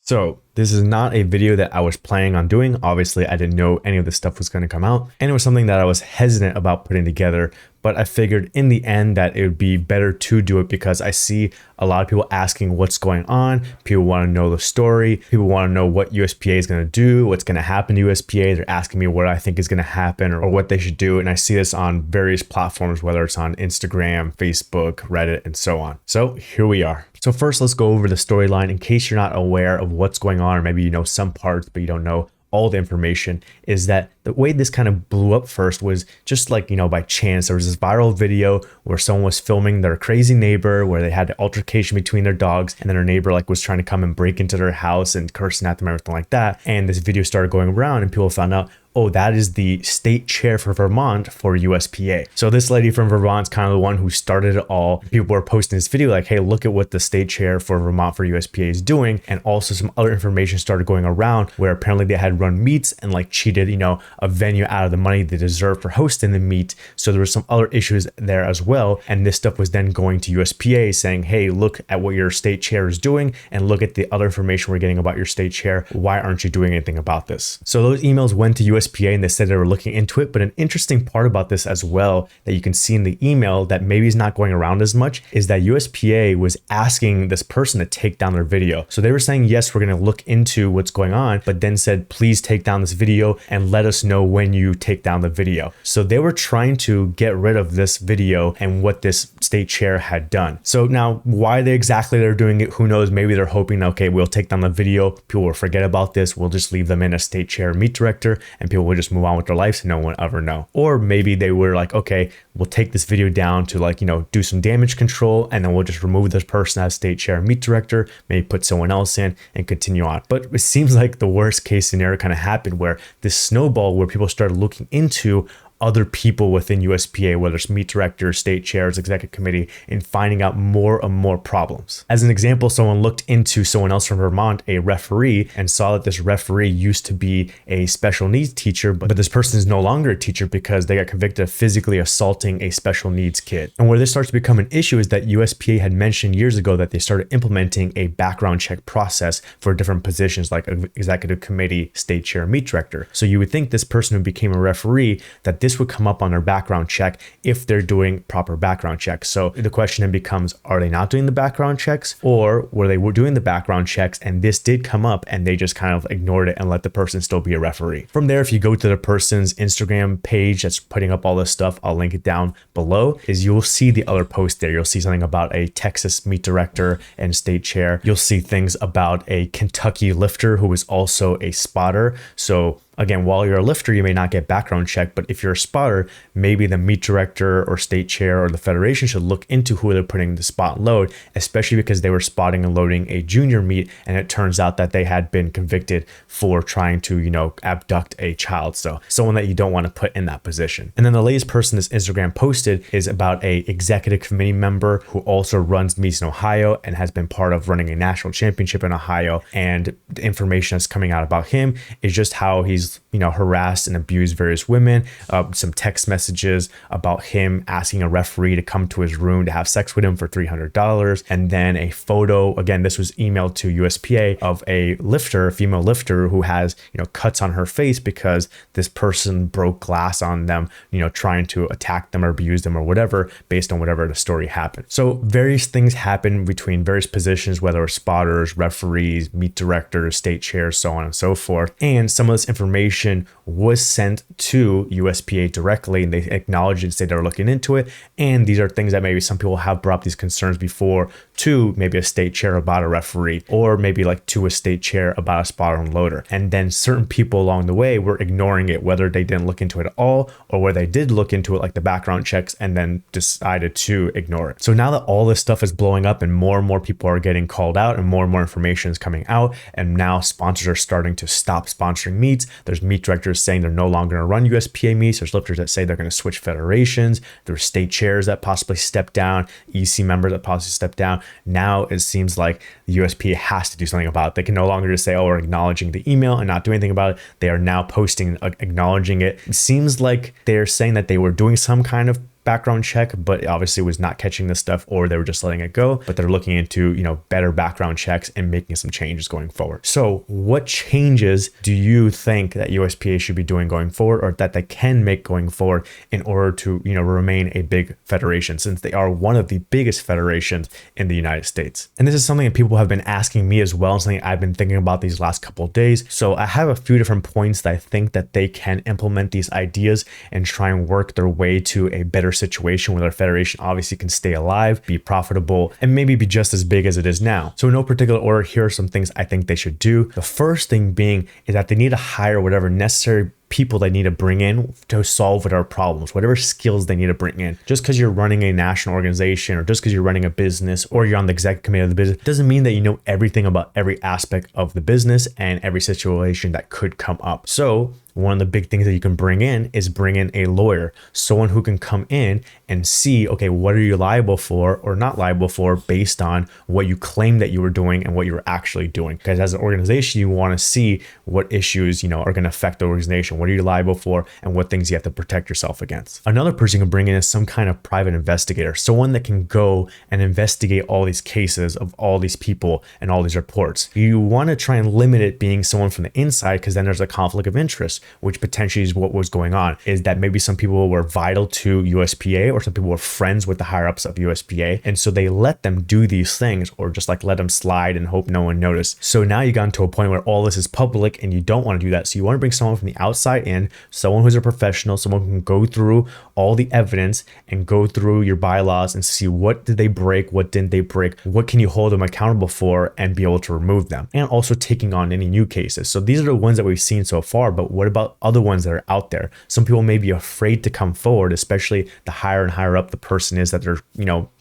So this is not a video that I was planning on doing. Obviously, I didn't know any of this stuff was going to come out, and it was something that I was hesitant about putting together, but I figured in the end that it would be better to do it because I see a lot of people asking what's going on. People want to know the story. People want to know what USPA is going to do, what's going to happen to USPA. They're asking me what I think is going to happen or what they should do. And I see this on various platforms, whether it's on Instagram, Facebook, Reddit, and so on. So here we are. So first, let's go over the storyline in case you're not aware of what's going on, or maybe you know some parts, but you don't know all the information. Is that the way this kind of blew up first was just like, by chance. There was this viral video where someone was filming their crazy neighbor, where they had an altercation between their dogs, and then their neighbor was trying to come and break into their house and cursing at them, everything like that. And this video started going around and people found out, oh, that is the state chair for Vermont for USPA. So this lady from Vermont's kind of the one who started it all. People were posting this video like, hey, look at what the state chair for Vermont for USPA is doing. And also some other information started going around where apparently they had run meets and cheated, a venue out of the money they deserved for hosting the meet. So there was some other issues there as well. And this stuff was then going to USPA saying, hey, look at what your state chair is doing and look at the other information we're getting about your state chair. Why aren't you doing anything about this? So those emails went to USPA and they said they were looking into it. But an interesting part about this as well that you can see in the email that maybe is not going around as much is that USPA was asking this person to take down their video. So they were saying, yes, we're going to look into what's going on, but then said, please take down this video and let us know when you take down the video. So they were trying to get rid of this video and what this state chair had done. So now why they're doing it, who knows? Maybe they're hoping, okay, we'll take down the video. People will forget about this. We'll just leave them in a state chair meet director and people will just move on with their lives and no one ever know. Or maybe they were like, okay, we'll take this video down to do some damage control and then we'll just remove this person as state chair meet director, maybe put someone else in and continue on. But it seems like the worst case scenario kind of happened where this snowball where people started looking into other people within USPA, whether it's meet directors, state chairs, executive committee, and finding out more and more problems. As an example, someone looked into someone else from Vermont, a referee, and saw that this referee used to be a special needs teacher, but this person is no longer a teacher because they got convicted of physically assaulting a special needs kid. And where this starts to become an issue is that USPA had mentioned years ago that they started implementing a background check process for different positions like executive committee, state chair, meet director. So you would think this person who became a referee, that this would come up on their background check if they're doing proper background checks. So the question then becomes, are they not doing the background checks, or were they doing the background checks and this did come up and they just kind of ignored it and let the person still be a referee? From there, if you go to the person's Instagram page that's putting up all this stuff, I'll link it down below, is you'll see the other post there. You'll see something about a Texas meet director and state chair. You'll see things about a Kentucky lifter who is also a spotter. So again, while you're a lifter, you may not get background check, but if you're a spotter, maybe the meet director or state chair or the federation should look into who they're putting the spot and load, especially because they were spotting and loading a junior meet, and it turns out that they had been convicted for trying to, abduct a child. So someone that you don't want to put in that position. And then the latest person this Instagram posted is about a executive committee member who also runs meets in Ohio and has been part of running a national championship in Ohio. And the information that's coming out about him is just how he's harassed and abused various women. Some text messages about him asking a referee to come to his room to have sex with him for $300. And then a photo, again, this was emailed to USPA, of a female lifter who has, cuts on her face because this person broke glass on them, trying to attack them or abuse them or whatever, based on whatever the story happened. So various things happen between various positions, whether it's spotters, referees, meet directors, state chairs, so on and so forth. And some of this information was sent to USPA directly, and they acknowledged and said they were looking into it. And these are things that maybe some people have brought up these concerns before to maybe a state chair about a referee, or maybe to a state chair about a spotter and loader. And then certain people along the way were ignoring it, whether they didn't look into it at all or where they did look into it, like the background checks, and then decided to ignore it. So now that all this stuff is blowing up and more people are getting called out and more information is coming out, and now sponsors are starting to stop sponsoring meets. There's meet directors saying they're no longer going to run USPA meets. There's lifters that say they're going to switch federations. There's state chairs that possibly step down, EC members that possibly step down. Now it seems like the USPA has to do something about it. They can no longer just say, oh, we're acknowledging the email and not do anything about it. They are now posting, acknowledging it. It seems like they're saying that they were doing some kind of background check, but obviously was not catching this stuff, or they were just letting it go, but they're looking into, better background checks and making some changes going forward. So what changes do you think that USPA should be doing going forward, or that they can make going forward in order to, remain a big federation, since they are one of the biggest federations in the United States? And this is something that people have been asking me as well, and something I've been thinking about these last couple of days. So I have a few different points that I think that they can implement these ideas and try and work their way to a better situation where their federation obviously can stay alive, be profitable, and maybe be just as big as it is now. So in no particular order, here are some things I think they should do. The first thing being is that they need to hire whatever necessary people they need to bring in to solve whatever problems, whatever skills they need to bring in. Just because you're running a national organization, or just because you're running a business, or you're on the executive committee of the business, doesn't mean that you know everything about every aspect of the business and every situation that could come up. So one of the big things that you can bring in is bring in a lawyer, someone who can come in and see, okay, what are you liable for or not liable for based on what you claim that you were doing and what you were actually doing. Because as an organization, you want to see what issues, are going to affect the organization. What are you liable for and what things you have to protect yourself against. Another person you can bring in is some kind of private investigator, someone that can go and investigate all these cases of all these people and all these reports. You want to try and limit it being someone from the inside, because then there's a conflict of interest, which potentially is what was going on, is that maybe some people were vital to USPA, or some people were friends with the higher ups of USPA. And so they let them do these things, or just like let them slide and hope no one noticed. So now you got to a point where all this is public and you don't want to do that. So you want to bring someone from the outside in, someone who's a professional, someone who can go through all the evidence and go through your bylaws and see what did they break, what didn't they break, what can you hold them accountable for, and be able to remove them. And also taking on any new cases. So these are the ones that we've seen so far, but what about other ones that are out there? Some people may be afraid to come forward, especially the higher and higher up the person is that they're,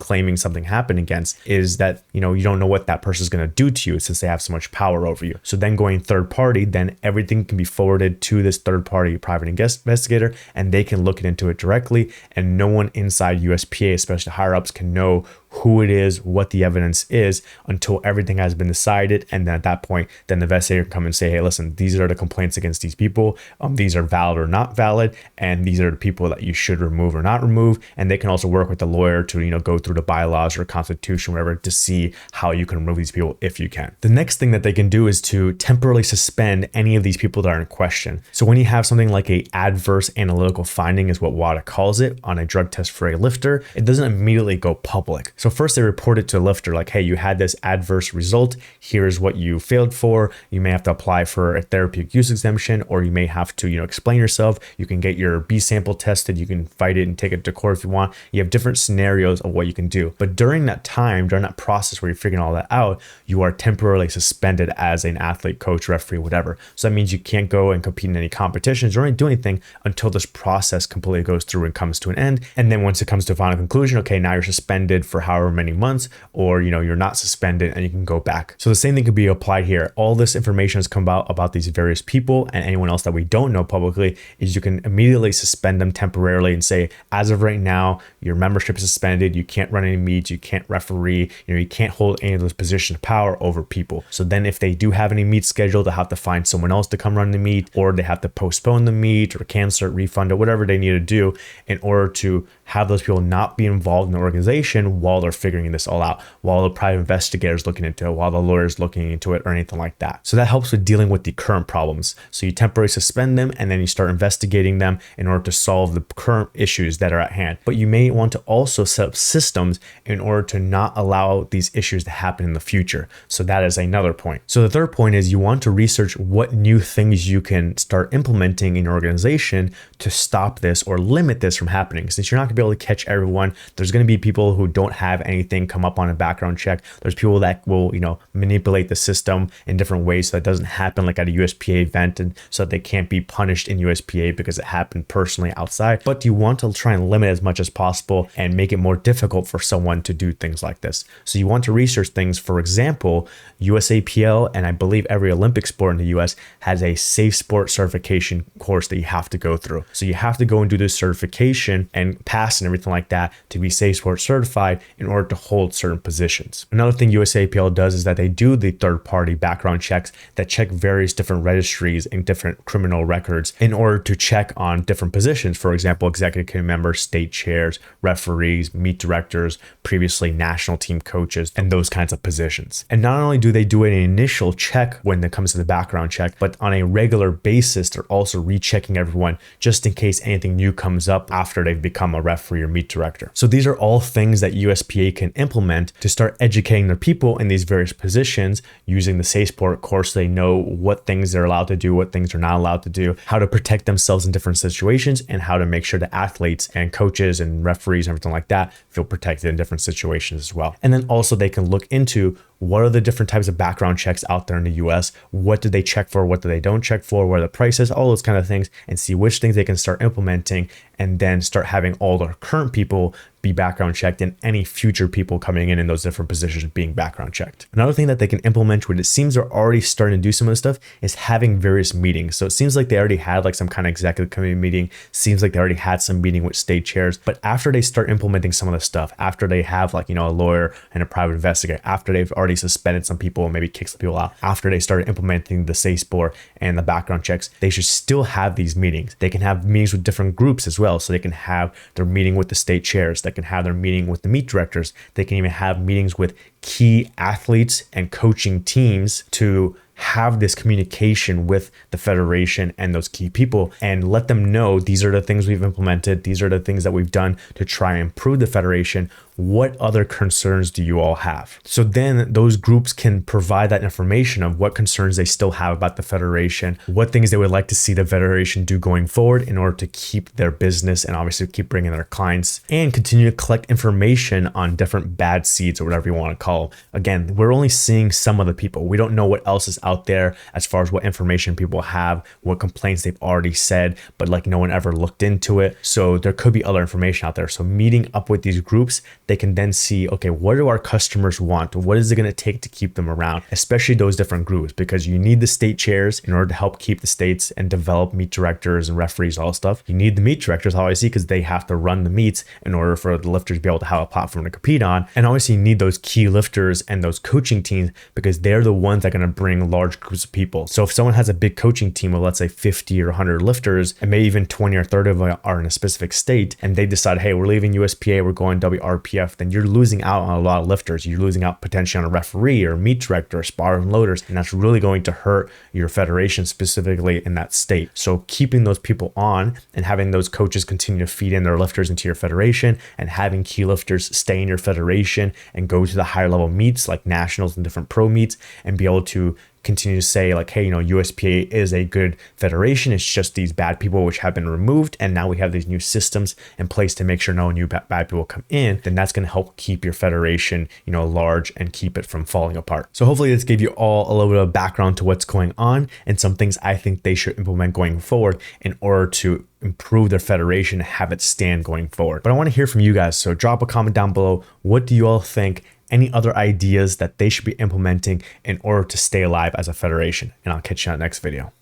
claiming something happened against, is that, you don't know what that person is going to do to you since they have so much power over you. So then going third party, then everything can be forwarded to this third party private investigator, and they can look into it directly, and no one inside USPA, especially higher ups, can know who it is, what the evidence is, until everything has been decided. And then at that point, then the investigator can come and say, hey, listen, these are the complaints against these people. These are valid or not valid. And these are the people that you should remove or not remove. And they can also work with the lawyer to, go through the bylaws or constitution, whatever, to see how you can remove these people if you can. The next thing that they can do is to temporarily suspend any of these people that are in question. So when you have something like a adverse analytical finding, is what WADA calls it, on a drug test for a lifter, it doesn't immediately go public. So first they report it to a lifter, like, hey, you had this adverse result. Here's what you failed for. You may have to apply for a therapeutic use exemption, or you may have to, explain yourself. You can get your B sample tested. You can fight it and take it to court if you want. You have different scenarios of what you can do. But during that time, during that process where you're figuring all that out, you are temporarily suspended as an athlete, coach, referee, whatever. So that means you can't go and compete in any competitions or do anything until this process completely goes through and comes to an end. And then once it comes to a final conclusion, okay, now you're suspended for however many months, or you're not suspended and you can go back. So the same thing could be applied here. All this information has come about these various people and anyone else that we don't know publicly, is you can immediately suspend them temporarily and say, as of right now, your membership is suspended. You can't run any meets, you can't referee, you can't hold any of those positions of power over people. So then if they do have any meets scheduled, they'll have to find someone else to come run the meet, or they have to postpone the meet or cancel it, refund it, whatever they need to do in order to have those people not be involved in the organization while they're figuring this all out, while the private investigators looking into it, while the lawyers looking into it, or anything like that. So that helps with dealing with the current problems. So you temporarily suspend them, and then you start investigating them in order to solve the current issues that are at hand. But you may want to also set up systems in order to not allow these issues to happen in the future. So that is another point. So the third point is you want to research what new things you can start implementing in your organization to stop this or limit this from happening. Since you're not going to be able to catch everyone, there's going to be people who don't have anything come up on a background check. There's people that will, manipulate the system in different ways so that doesn't happen like at a USPA event, and so that they can't be punished in USPA because it happened personally outside. But you want to try and limit as much as possible and make it more difficult for someone to do things like this. So you want to research things. For example, USAPL, and I believe every Olympic sport in the US, has a safe sport certification course that you have to go through. So you have to go and do this certification and pass and everything like that to be safe sport certified in order to hold certain positions. Another thing USAPL does is that they do the third-party background checks that check various different registries and different criminal records in order to check on different positions. For example, executive committee members, state chairs, referees, meet directors, previously national team coaches, and those kinds of positions. And not only do they do an initial check when it comes to the background check, but on a regular basis, they're also rechecking everyone just in case anything new comes up after they've become a referee or meet director. So these are all things that USPA can implement to start educating their people in these various positions using the SACEPORT course. They know what things they're allowed to do, what things they're not allowed to do, how to protect themselves in different situations, and how to make sure the athletes and coaches and referees and everything like that feel protected in different situations as well. And then also they can look into what are the different types of background checks out there in the US? What do they check for? What do they don't check for? What are the prices? All those kind of things, and see which things they can start implementing, and then start having all their current people be background checked and any future people coming in those different positions being background checked. Another thing that they can implement, which it seems they're already starting to do some of this stuff, is having various meetings. So it seems like they already had like some kind of executive committee meeting, seems like they already had some meeting with state chairs, but after they start implementing some of the stuff, after they have like, a lawyer and a private investigator, after they've already suspended some people and maybe kicked some people out, after they started implementing the SACEPORT and the background checks, they should still have these meetings. They can have meetings with different groups as well. So they can have their meeting with the state chairs, they can have their meeting with the meet directors, they can even have meetings with key athletes and coaching teams to have this communication with the federation and those key people and let them know these are the things we've implemented, these are the things that we've done to try and improve the federation. What other concerns do you all have? So then those groups can provide that information of what concerns they still have about the federation, what things they would like to see the federation do going forward in order to keep their business and obviously keep bringing their clients, and continue to collect information on different bad seeds or whatever you want to call them. Again, we're only seeing some of the people. We don't know what else is out there as far as what information people have, what complaints they've already said, but like no one ever looked into it. So there could be other information out there. So meeting up with these groups, they can then see, okay, what do our customers want? What is it going to take to keep them around, especially those different groups, because you need the state chairs in order to help keep the states and develop meet directors and referees, all stuff. You need the meet directors, obviously, because they have to run the meets in order for the lifters to be able to have a platform to compete on. And obviously you need those key lifters and those coaching teams, because they're the ones that are going to bring large groups of people. So if someone has a big coaching team of, let's say, 50 or 100 lifters, and maybe even 20 or 30 of them are in a specific state, and they decide, hey, we're leaving USPA, we're going WRPF, then you're losing out on a lot of lifters. You're losing out potentially on a referee or a meet director or spar and loaders, and that's really going to hurt your federation specifically in that state. So keeping those people on and having those coaches continue to feed in their lifters into your federation, and having key lifters stay in your federation and go to the higher level meets like nationals and different pro meets, and be able to continue to say like, hey, USPA is a good federation. It's just these bad people which have been removed, and now we have these new systems in place to make sure no new bad people come in. Then that's going to help keep your federation, large and keep it from falling apart. So hopefully this gave you all a little bit of background to what's going on and some things I think they should implement going forward in order to improve their federation and have it stand going forward. But I want to hear from you guys. So drop a comment down below. What do you all think? Any other ideas that they should be implementing in order to stay alive as a federation? And I'll catch you on the next video.